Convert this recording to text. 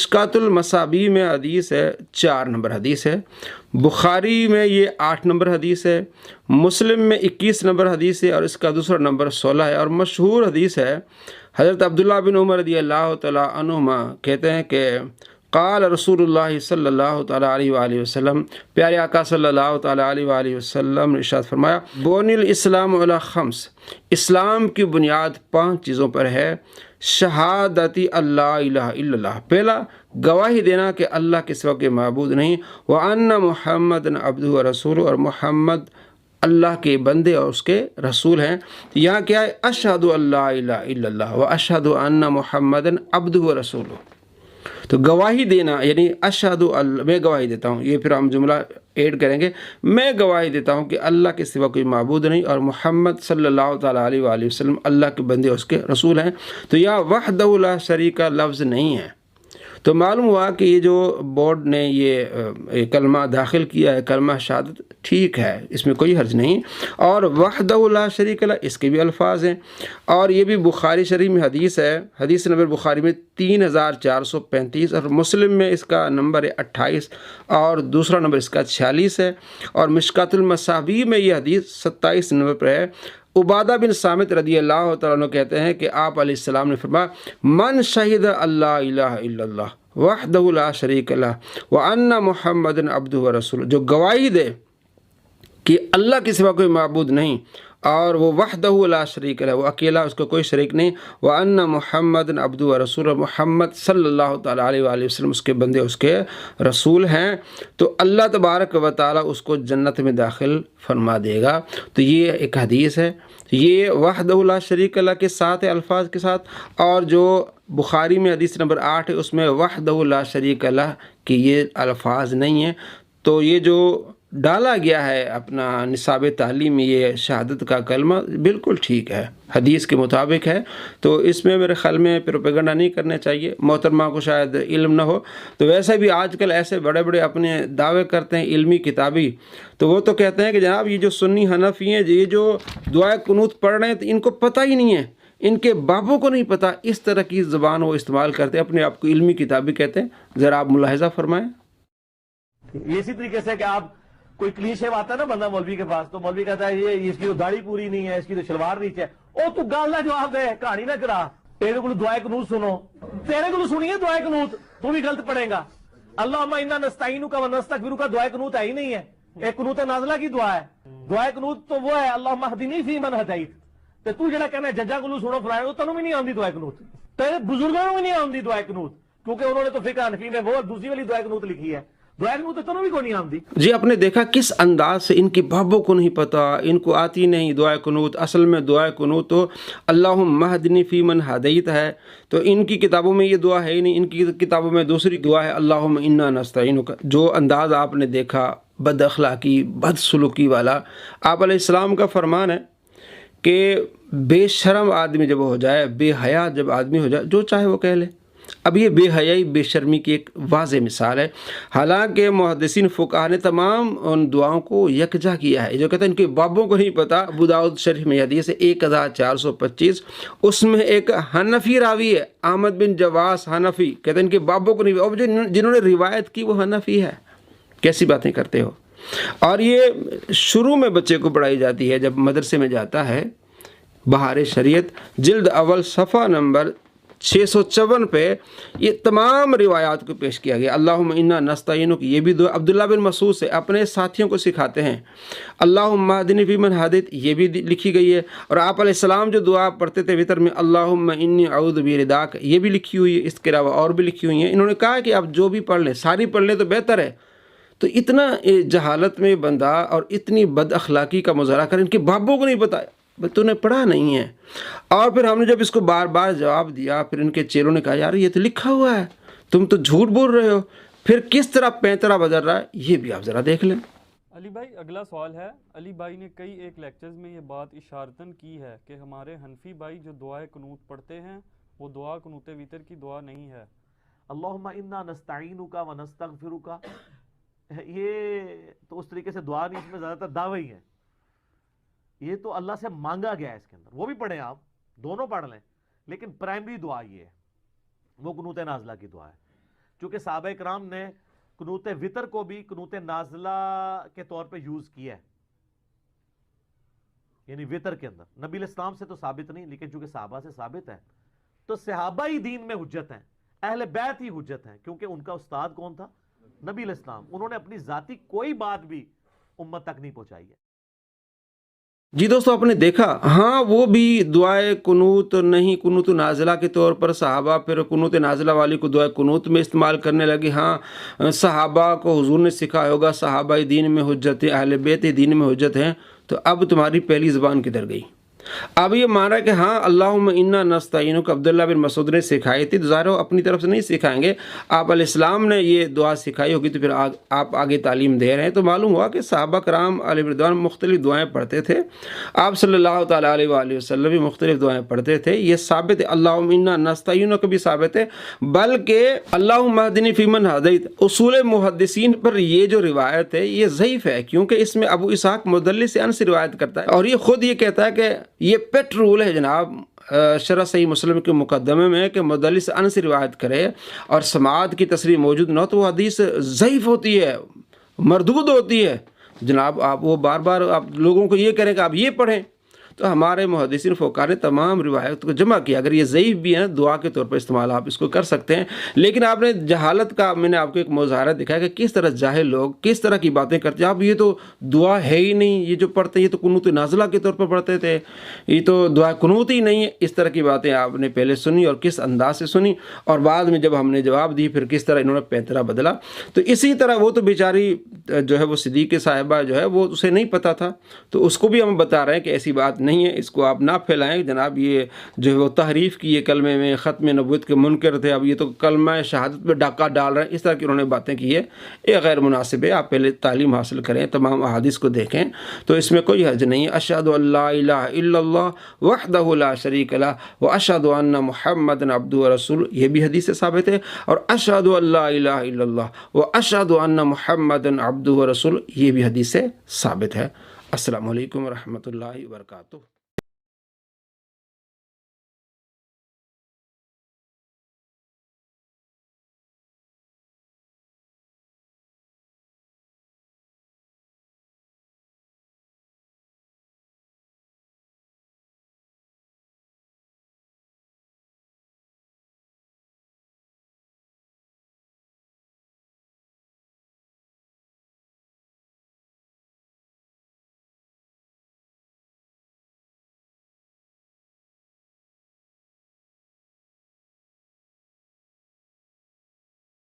مشکات المصابیح میں حدیث ہے 4 نمبر حدیث ہے، بخاری میں یہ 8 نمبر حدیث ہے، مسلم میں 21 نمبر حدیث ہے اور اس کا دوسرا نمبر 16 ہے، اور مشہور حدیث ہے حضرت عبداللہ بن عمر رضی اللہ تعالیٰ عنہما کہتے ہیں کہ قال رسول اللہ صلی اللہ تعالیٰ علیہ وآلہ وسلم، پیارے آقا صلی اللہ تعالیٰ علیہ وآلہ وسلم نے ارشاد فرمایا، بنی الاسلام علی خمس، اسلام کی بنیاد 5 چیزوں پر ہے، شہادتی اللہ الہ الا اللہ، پہلا گواہی دینا کہ اللہ کے سوا کوئی معبود نہیں، وان محمد عبدہ و رسول، اور محمد اللہ کے بندے اور اس کے رسول ہیں۔ یہاں کیا ہے؟ اشہد اللہ الہ الا اللہ و اشہد ان محمد عبدہ و رسول، تو گواہی دینا یعنی اشہد اللہ، میں گواہی دیتا ہوں، یہ پھر ہم جملہ ایڈ کریں گے، میں گواہی دیتا ہوں کہ اللہ کے سوا کوئی معبود نہیں اور محمد صلی اللہ تعالیٰ علیہ وآلہ وسلم اللہ کے بندے اور اس کے رسول ہیں۔ تو یہاں وحدہ لا شریک کا لفظ نہیں ہے، تو معلوم ہوا کہ یہ جو بورڈ نے یہ کلمہ داخل کیا ہے، کلمہ شہادت، ٹھیک ہے، اس میں کوئی حرج نہیں، اور وحدہ لا شریک لہ اس کے بھی الفاظ ہیں، اور یہ بھی بخاری شریف میں حدیث ہے، حدیث نمبر بخاری میں 3435 اور مسلم میں اس کا نمبر ہے 28 اور دوسرا نمبر اس کا 46 ہے، اور مشکات المصابیح میں یہ حدیث 27 نمبر پر ہے۔ عبادہ بن صامت رضی اللہ تعالیٰ عنہ کہتے ہیں کہ آپ علیہ السلام نے فرمایا، من شہد اللہ الہ الا اللہ وحدہ لا شریک لہ وان محمد عبدہ و رسول، جو گواہی دے کہ اللہ کے سوا کوئی معبود نہیں اور وہ وحدہ لا شریک لہ، وہ اکیلا، اس کو کوئی شریک نہیں، وان محمد عبدہ و رسول، محمد صلی اللہ تعالیٰ علیہ وآلہ وسلم اس کے بندے اس کے رسول ہیں، تو اللہ تبارک و تعالیٰ اس کو جنت میں داخل فرما دے گا۔ تو یہ ایک حدیث ہے، یہ وحدہ لا شریک لہ کے ساتھ الفاظ کے ساتھ، اور جو بخاری میں حدیث نمبر 8 ہے اس میں وحدہ لا شریک لہ کہ یہ الفاظ نہیں ہیں۔ تو یہ جو ڈالا گیا ہے اپنا نصاب تعلیم میں یہ شہادت کا کلمہ بالکل ٹھیک ہے، حدیث کے مطابق ہے، تو اس میں میرے خیال میں پروپیگنڈا نہیں کرنے چاہیے۔ محترمہ کو شاید علم نہ ہو، تو ویسے بھی آج کل ایسے بڑے بڑے اپنے دعوے کرتے ہیں علمی کتابی، تو وہ تو کہتے ہیں کہ جناب یہ جو سنی حنفی ہیں، یہ جو دعائے قنوت پڑھ رہے ہیں تو ان کو پتہ ہی نہیں ہے، ان کے باپوں کو نہیں پتہ، اس طرح کی زبان وہ استعمال کرتے ہیں، اپنے آپ کو علمی کتابی کہتے ہیں۔ ذرا آپ ملاحظہ فرمائیں۔ اسی طریقے سے کہ آپ کوئی کلیشے آتا ہے نا بندہ مولوی کے پاس، تو مولوی کہتا ہے یہ اس کی تو داڑھی پوری نہیں ہے، اس کی تو شلوار نیچے ہے، او تو گل نہ جواب دے، کہانی نہ کرا، تیرے کو دعائے قنوت سنو، تیرے کو سنیے دعائے قنوت، تو بھی غلط پڑھے گا۔ اللہم انا نستعینک و نستغفرک دعائے قنوت ہے ہی نہیں ہے، ایک قنوت نازلہ کی دعا ہے، دعائے قنوت تو وہ ہے اللہم اہدنی فی من ہدیت، تو جڑا کہنا ہے ججا کو سنو فلانے کو، تنوں بھی نہیں آندی دعائے قنوت، تیرے بزرگوں کو بھی نہیں آندی دعائے قنوت، کیونکہ انہوں نے تو فقہ حنفی میں وہ دوسری والی دعائے قنوت لکھی ہے، دعائے قنوت تو تنوں بھی کو نہیں آندی۔ جی آپ نے دیکھا کس انداز سے ان کی بابوں کو نہیں پتہ، ان کو آتی نہیں دعائے قنوت، اصل میں دعائے قنوت تو اللہم اہدنی فی من ہدیت ہے، تو ان کی کتابوں میں یہ دعا ہے ہی نہیں، ان کی کتابوں میں دوسری دعا ہے اللہم انا نستعینک۔ جو انداز آپ نے دیکھا بد اخلاقی بد سلوکی والا، آپ علیہ السلام کا فرمان ہے کہ بے شرم آدمی جب ہو جائے، بے حیا جب آدمی ہو جائے، جو چاہے وہ کہہ لے۔ اب یہ بے حیائی بے شرمی کی ایک واضح مثال ہے، حالانکہ محدثین فقہاء نے تمام ان دعاؤں کو یکجا کیا ہے۔ جو کہتے ہیں ان کے بابوں کو نہیں پتہ، ابو داؤد شریف میں حدیث ہے 1425، اس میں ایک حنفی راوی ہے احمد بن جواس حنفی، کہتے ہیں ان کے بابوں کو نہیں پتہ، اور جنہوں نے روایت کی وہ حنفی ہے۔ کیسی باتیں کرتے ہو؟ اور یہ شروع میں بچے کو پڑھائی جاتی ہے جب مدرسے میں جاتا ہے، بہار شریعت جلد اول صفحہ نمبر 654 پہ یہ تمام روایات کو پیش کیا گیا۔ اللہم انا نستعینک، یہ بھی دعا عبداللہ بن مسعود سے اپنے ساتھیوں کو سکھاتے ہیں۔ اللہم اہدنی فی من ہدیت، یہ بھی لکھی گئی ہے، اور آپ علیہ السلام جو دعا پڑھتے تھے وطر میں اللہم انی اعوذ برضاک، یہ بھی لکھی ہوئی ہے، اس کے علاوہ اور بھی لکھی ہوئی ہیں۔ انہوں نے کہا کہ آپ جو بھی پڑھ لیں، ساری پڑھ لیں تو بہتر ہے۔ تو اتنا جہالت میں بندہ اور اتنی بد اخلاقی کا مظاہرہ کر، ان کے بابوں کو نہیں بتایا، تو نے پڑھا نہیں ہے۔ اور پھر ہم نے جب اس کو بار بار جواب دیا، پھر ان کے چیلوں نے کہا یار یہ تو لکھا ہوا ہے، تم تو جھوٹ بول رہے ہو، پھر کس طرح پینترا بدل رہا ہے یہ بھی آپ ذرا دیکھ لیں۔ علی بھائی اگلا سوال ہے، علی بھائی نے کئی ایک لیکچرز میں یہ بات اشارتاً کی ہے کہ ہمارے حنفی بھائی جو دعائے قنوت پڑھتے ہیں وہ دعا قنوت وتر کی دعا نہیں ہے۔ اللہم انا نستعینک و نستغفرک، یہ تو اس طریقے سے دعا نہیں، اس میں زیادہ تر دعوے ہی ہیں، یہ تو اللہ سے مانگا گیا ہے اس کے اندر، وہ بھی پڑھیں آپ، دونوں پڑھ لیں، لیکن پرائمری دعا یہ ہے، وہ قنوت نازلہ کی دعا ہے۔ چونکہ صحابہ کرام نے قنوت وطر کو بھی قنوت نازلہ کے طور پہ یوز کیا ہے، یعنی وطر کے اندر۔ نبی علیہ السلام سے تو ثابت نہیں، لیکن چونکہ صحابہ سے ثابت ہے تو صحابہ ہی دین میں حجت ہیں، اہل بیت ہی حجت ہیں، کیونکہ ان کا استاد کون تھا؟ نبی علیہ السلام۔ انہوں نے اپنی ذاتی کوئی بات بھی امت تک نہیں پہنچائی ہے۔ جی دوستو، آپ نے دیکھا، ہاں وہ بھی دعائے قنوت نہیں، قنوت نازلہ کے طور پر صحابہ پھر قنوت نازلہ والی کو دعائے قنوت میں استعمال کرنے لگے۔ ہاں صحابہ کو حضور نے سکھایا ہوگا صحابہ دین میں حجت ہے، اہل بیت دین میں حجت ہیں، تو اب تمہاری پہلی زبان کدھر گئی؟ اب یہ مانا کہ ہاں اللہم انا نستعینک عبداللہ بن مسعود نے سکھائی تھی، تو ظاہر ہو اپنی طرف سے نہیں سکھائیں گے، آپ علیہ السلام نے یہ دعا سکھائی ہوگی تو پھر آپ آگے تعلیم دے رہے ہیں۔ تو معلوم ہوا کہ صحابہ کرام علیہ رضوان مختلف دعائیں پڑھتے تھے، آپ صلی اللہ تعالیٰ علیہ وآلہ وسلم بھی مختلف دعائیں پڑھتے تھے، یہ ثابت ہے۔ اللہم انا نستعینک بھی ثابت ہے، بلکہ اللہم اہدنی فیمن ہدیت، اصول محدثین پر یہ جو روایت ہے یہ ضعیف ہے، کیونکہ اس میں ابو اسحاق مدلس انس سے روایت کرتا ہے، اور یہ خود یہ کہتا ہے کہ یہ پیٹ رول ہے جناب شرح صحیح مسلم کے مقدمے میں کہ مدلس انس سے روایت کرے اور سماعت کی تصریح موجود نہ ہو تو وہ حدیث ضعیف ہوتی ہے، مردود ہوتی ہے جناب۔ آپ وہ بار بار آپ لوگوں کو یہ کریں کہ آپ یہ پڑھیں، تو ہمارے محدثین فقہا نے تمام روایت کو جمع کیا۔ اگر یہ ضعیف بھی ہے دعا کے طور پر استعمال آپ اس کو کر سکتے ہیں، لیکن آپ نے جہالت کا میں نے آپ کو ایک مظاہرہ دکھایا کہ کس طرح جاہل لوگ کس طرح کی باتیں کرتے ہیں۔ آپ یہ تو دعا ہے ہی نہیں، یہ جو پڑھتے ہیں یہ تو قنوت نازلہ کے طور پر پڑھتے تھے، یہ تو دعا قنوت ہی نہیں ہے۔ اس طرح کی باتیں آپ نے پہلے سنی اور کس انداز سے سنی، اور بعد میں جب ہم نے جواب دی پھر کس طرح انہوں نے پیترا بدلا۔ تو اسی طرح وہ تو بیچاری جو ہے وہ صدیق صاحبہ جو ہے وہ اسے نہیں پتہ تھا، تو اس کو بھی ہم بتا رہے ہیں کہ ایسی بات نہیں ہے، اس کو آپ نہ پھیلائیں جناب۔ یہ جو ہے وہ تحریف کی ہے کلمے میں، ختم نبوت کے منکر تھے، اب یہ تو کلمہ شہادت پہ ڈاکہ ڈال رہے ہیں، اس طرح کی انہوں نے باتیں کی ہے، یہ غیر مناسب ہے۔ آپ پہلے تعلیم حاصل کریں، تمام احادیث کو دیکھیں، تو اس میں کوئی حرج نہیں ہے۔ اشہد ان لا الہ الا اللہ وحدہ لا شریک لہ واشہد ان محمد عبدہ ورسولہ، یہ بھی حدیث سے ثابت ہے، اور اشہد ان لا الہ الا اللہ واشہد ان محمد عبدہ ورسولہ، یہ بھی حدیث سے ثابت ہے۔ السلام علیکم ورحمۃ اللہ وبرکاتہ۔